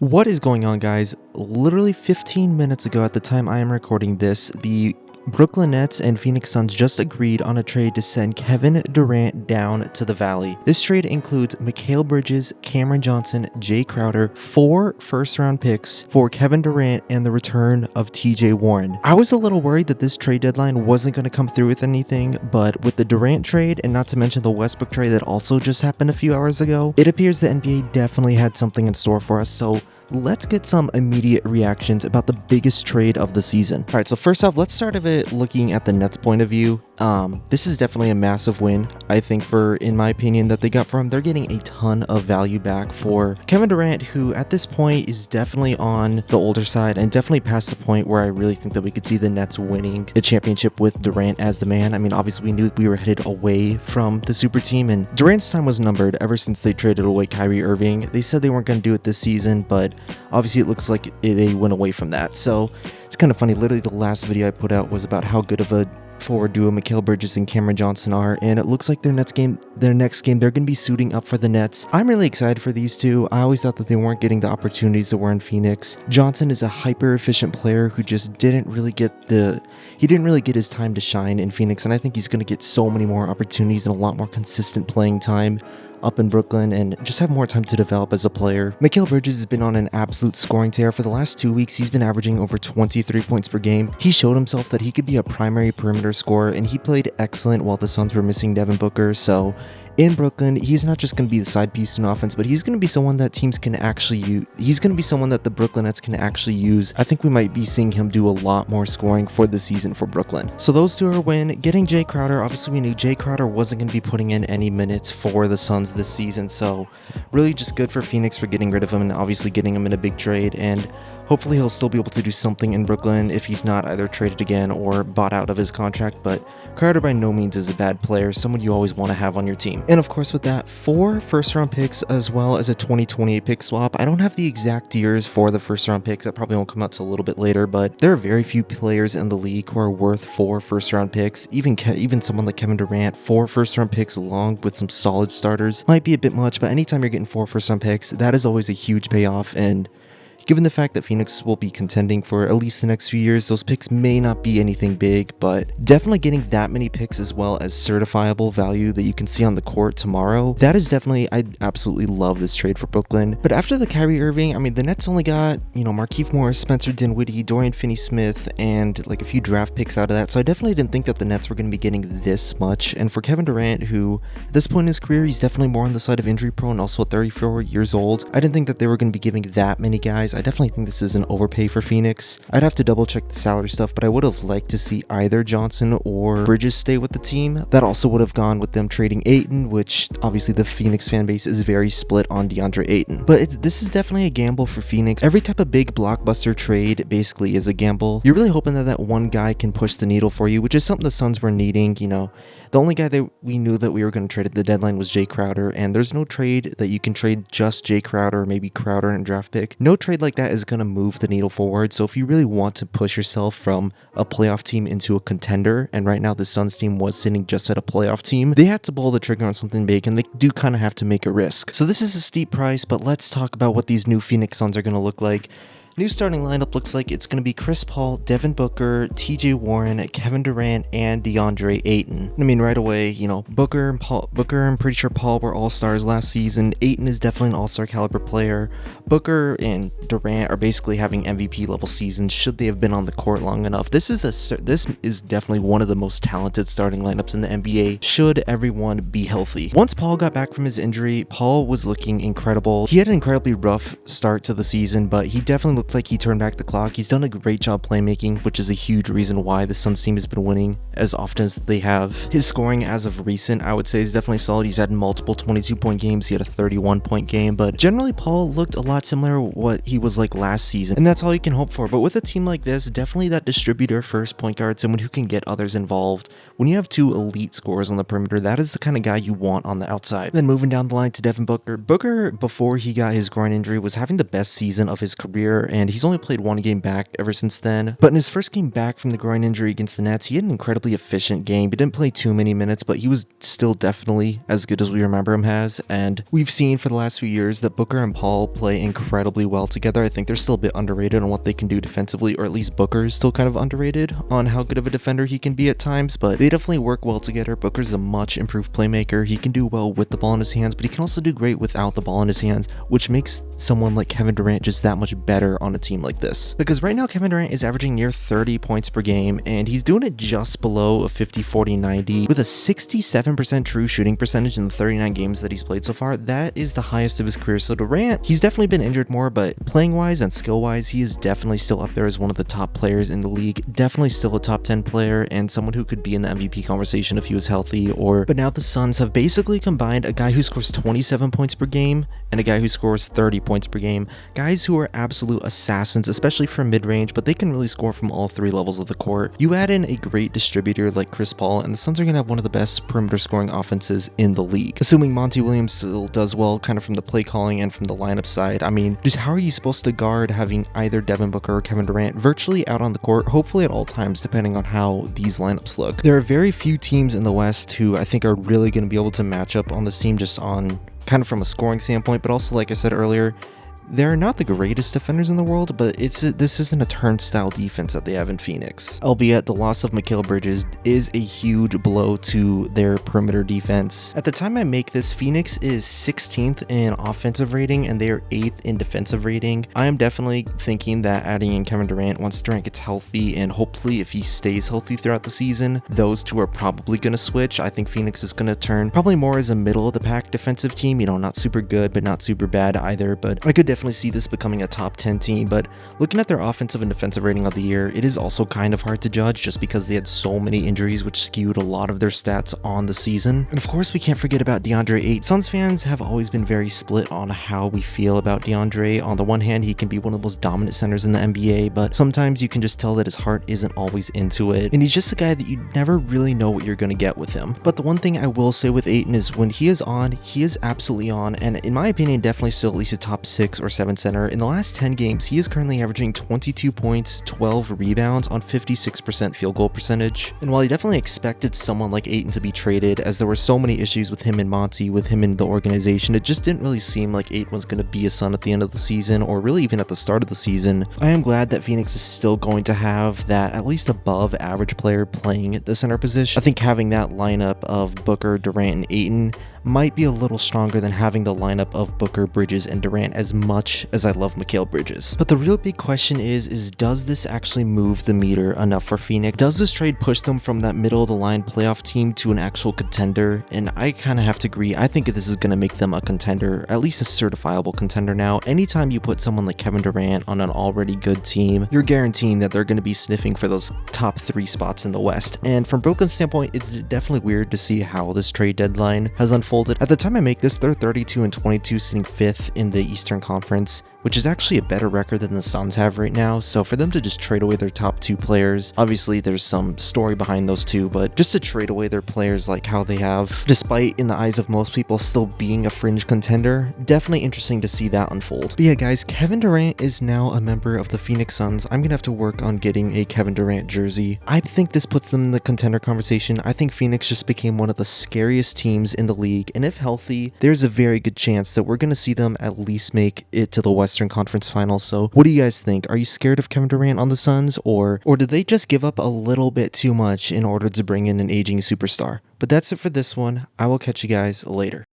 What is going on, guys? Literally 15 minutes ago at the time I am recording this, the Brooklyn Nets and Phoenix Suns just agreed on a trade to send Kevin Durant down to the Valley. This trade includes Mikal Bridges, Cameron Johnson, Jae Crowder, 4 first-round picks for Kevin Durant, and the return of TJ Warren. I was a little worried that this trade deadline wasn't going to come through with anything, but with the Durant trade, and not to mention the Westbrook trade that also just happened a few hours ago, it appears the NBA definitely had something in store for us, so let's get some immediate reactions about the biggest trade of the season. All right, so first off, let's start of it looking at the Nets' point of view. This is definitely a massive win, I think, in my opinion, that they got from. They're getting a ton of value back for Kevin Durant, who at this point is definitely on the older side and definitely past the point where I really think that we could see the Nets winning the championship with Durant as the man. I mean, obviously we knew we were headed away from the super team, and Durant's time was numbered ever since they traded away Kyrie Irving. They said they weren't going to do it this season, but obviously it looks like they went away from that. So it's kind of funny. Literally the last video I put out was about how good of a forward duo Mikal Bridges and Cameron Johnson are, and it looks like their next game they're going to be suiting up for the Nets. I'm really excited for these two. I always thought that they weren't getting the opportunities that were in Phoenix. Johnson is a hyper efficient player who just didn't really get his time to shine in Phoenix, and I think he's going to get so many more opportunities and a lot more consistent playing time up in Brooklyn and just have more time to develop as a player. Mikal Bridges has been on an absolute scoring tear. For the last 2 weeks, he's been averaging over 23 points per game. He showed himself that he could be a primary perimeter scorer, and he played excellent while the Suns were missing Devin Booker. So in Brooklyn, he's not just going to be the side piece in offense, but he's going to be someone that teams can actually use. He's going to be someone that the Brooklyn Nets can actually use. I think we might be seeing him do a lot more scoring for the season for Brooklyn. So those two are a win. Getting Jae Crowder, obviously we knew Jae Crowder wasn't going to be putting in any minutes for the Suns this season, so really just good for Phoenix for getting rid of him and obviously getting him in a big trade, and hopefully he'll still be able to do something in Brooklyn if he's not either traded again or bought out of his contract. But Crowder by no means is a bad player, someone you always want to have on your team. And of course with that, 4 first-round picks as well as a 2028 pick swap. I don't have the exact years for the first-round picks. That probably won't come out till a little bit later, but there are very few players in the league who are worth 4 first-round picks. Even someone like Kevin Durant, 4 first-round picks along with some solid starters might be a bit much, but anytime you're getting 4 first-round picks, that is always a huge payoff. And given the fact that Phoenix will be contending for at least the next few years, those picks may not be anything big, but definitely getting that many picks as well as certifiable value that you can see on the court tomorrow, that is definitely, I absolutely love this trade for Brooklyn. But after the Kyrie Irving, I mean, the Nets only got, Markieff Morris, Spencer Dinwiddie, Dorian Finney-Smith, and like a few draft picks out of that, so I definitely didn't think that the Nets were going to be getting this much. And for Kevin Durant, who at this point in his career, he's definitely more on the side of injury prone, also 34 years old, I didn't think that they were going to be giving that many guys. I definitely think this is an overpay for Phoenix. I'd have to double check the salary stuff, but I would have liked to see either Johnson or Bridges stay with the team. That also would have gone with them trading Ayton, which obviously the Phoenix fan base is very split on DeAndre Ayton. But this is definitely a gamble for Phoenix. Every type of big blockbuster trade basically is a gamble. You're really hoping that one guy can push the needle for you, which is something the Suns were needing. The only guy that we knew that we were going to trade at the deadline was Jae Crowder, and there's no trade that you can trade just Jae Crowder or maybe Crowder and a draft pick. No trade like that is going to move the needle forward. So if you really want to push yourself from a playoff team into a contender, and right now the Suns team was sitting just at a playoff team, they had to pull the trigger on something big, and they do kind of have to make a risk. So this is a steep price, but let's talk about what these new Phoenix Suns are going to look like. New starting lineup looks like it's going to be Chris Paul, Devin Booker, TJ Warren, Kevin Durant, and DeAndre Ayton. I mean, right away, Booker, I'm pretty sure Paul were all-stars last season. Ayton is definitely an all-star caliber player. Booker and Durant are basically having MVP level seasons should they have been on the court long enough. This is definitely one of the most talented starting lineups in the NBA should everyone be healthy. Once Paul got back from his injury, Paul was looking incredible. He had an incredibly rough start to the season, but he definitely looked like he turned back the clock. He's done a great job playmaking, which is a huge reason why the Suns team has been winning as often as they have. His scoring as of recent, I would say, is definitely solid. He's had multiple 22-point games. He had a 31-point game, but generally Paul looked a lot similar to what he was like last season, and that's all you can hope for. But with a team like this, definitely that distributor first point guard, someone who can get others involved. When you have 2 elite scorers on the perimeter, that is the kind of guy you want on the outside. Then moving down the line to Devin Booker. Booker, before he got his groin injury, was having the best season of his career, and he's only played one game back ever since then. But in his first game back from the groin injury against the Nets, he had an incredibly efficient game. He didn't play too many minutes, but he was still definitely as good as we remember him as. And we've seen for the last few years that Booker and Paul play incredibly well together. I think they're still a bit underrated on what they can do defensively, or at least Booker is still kind of underrated on how good of a defender he can be at times, but they definitely work well together. Booker's a much improved playmaker. He can do well with the ball in his hands, but he can also do great without the ball in his hands, which makes someone like Kevin Durant just that much better on a team like this. Because right now Kevin Durant is averaging near 30 points per game, and he's doing it just below a 50-40-90 with a 67% true shooting percentage in the 39 games that he's played so far. That is the highest of his career. So Durant, he's definitely been injured more, but playing wise and skill wise, he is definitely still up there as one of the top players in the league. Definitely still a top 10 player and someone who could be in the MVP conversation if he was healthy. But now the Suns have basically combined a guy who scores 27 points per game and a guy who scores 30 points per game. Guys who are absolute assassins, especially from mid-range, but they can really score from all three levels of the court. You add in a great distributor like Chris Paul, and the Suns are going to have one of the best perimeter scoring offenses in the league. Assuming Monty Williams still does well kind of from the play calling and from the lineup side. I mean, just how are you supposed to guard having either Devin Booker or Kevin Durant virtually out on the court, hopefully at all times, depending on how these lineups look? There are very few teams in the West who I think are really going to be able to match up on this team just on kind of from a scoring standpoint, but also, like I said earlier, they're not the greatest defenders in the world, but this isn't a turnstile defense that they have in Phoenix. Albeit the loss of Mikal Bridges is a huge blow to their perimeter defense. At the time I make this, Phoenix is 16th in offensive rating and they are 8th in defensive rating. I am definitely thinking that adding in Kevin Durant, once Durant gets healthy, and hopefully if he stays healthy throughout the season, those two are probably going to switch. I think Phoenix is going to turn probably more as a middle of the pack defensive team, you know, not super good, but not super bad either. But I could definitely see this becoming a top 10 team. But looking at their offensive and defensive rating of the year, it is also kind of hard to judge just because they had so many injuries which skewed a lot of their stats on the season. And of course we can't forget about DeAndre Ayton. Suns fans have always been very split on how we feel about DeAndre. On the one hand, he can be one of the most dominant centers in the NBA, but sometimes you can just tell that his heart isn't always into it, and he's just a guy that you never really know what you're going to get with him. But the one thing I will say with Ayton is when he is on, he is absolutely on, and in my opinion definitely still at least a top 6 or 7 center. In the last 10 games, he is currently averaging 22 points, 12 rebounds on 56% field goal percentage. And while I definitely expected someone like Ayton to be traded, as there were so many issues with him and Monty, with him in the organization, it just didn't really seem like Ayton was going to be a Sun at the end of the season, or really even at the start of the season. I am glad that Phoenix is still going to have that at least above average player playing at the center position. I think having that lineup of Booker, Durant, and Ayton might be a little stronger than having the lineup of Booker, Bridges, and Durant, as much as I love Mikal Bridges. But the real big question is does this actually move the meter enough for Phoenix? Does this trade push them from that middle of the line playoff team to an actual contender? And I kind of have to agree. I think this is going to make them a contender, at least a certifiable contender now. Anytime you put someone like Kevin Durant on an already good team, you're guaranteeing that they're going to be sniffing for those top 3 spots in the West. And from Brooklyn's standpoint, it's definitely weird to see how this trade deadline has unfolded. At the time I make this, they're 32-22, sitting 5th in the Eastern Conference, which is actually a better record than the Suns have right now. So for them to just trade away their top 2 players, obviously there's some story behind those two, but just to trade away their players like how they have, despite in the eyes of most people still being a fringe contender, definitely interesting to see that unfold. But yeah guys, Kevin Durant is now a member of the Phoenix Suns. I'm gonna have to work on getting a Kevin Durant jersey. I think this puts them in the contender conversation. I think Phoenix just became one of the scariest teams in the league, and if healthy, there's a very good chance that we're gonna see them at least make it to the Western Conference Finals. So what do you guys think? Are you scared of Kevin Durant on the Suns, or did they just give up a little bit too much in order to bring in an aging superstar? But that's it for this one. I will catch you guys later.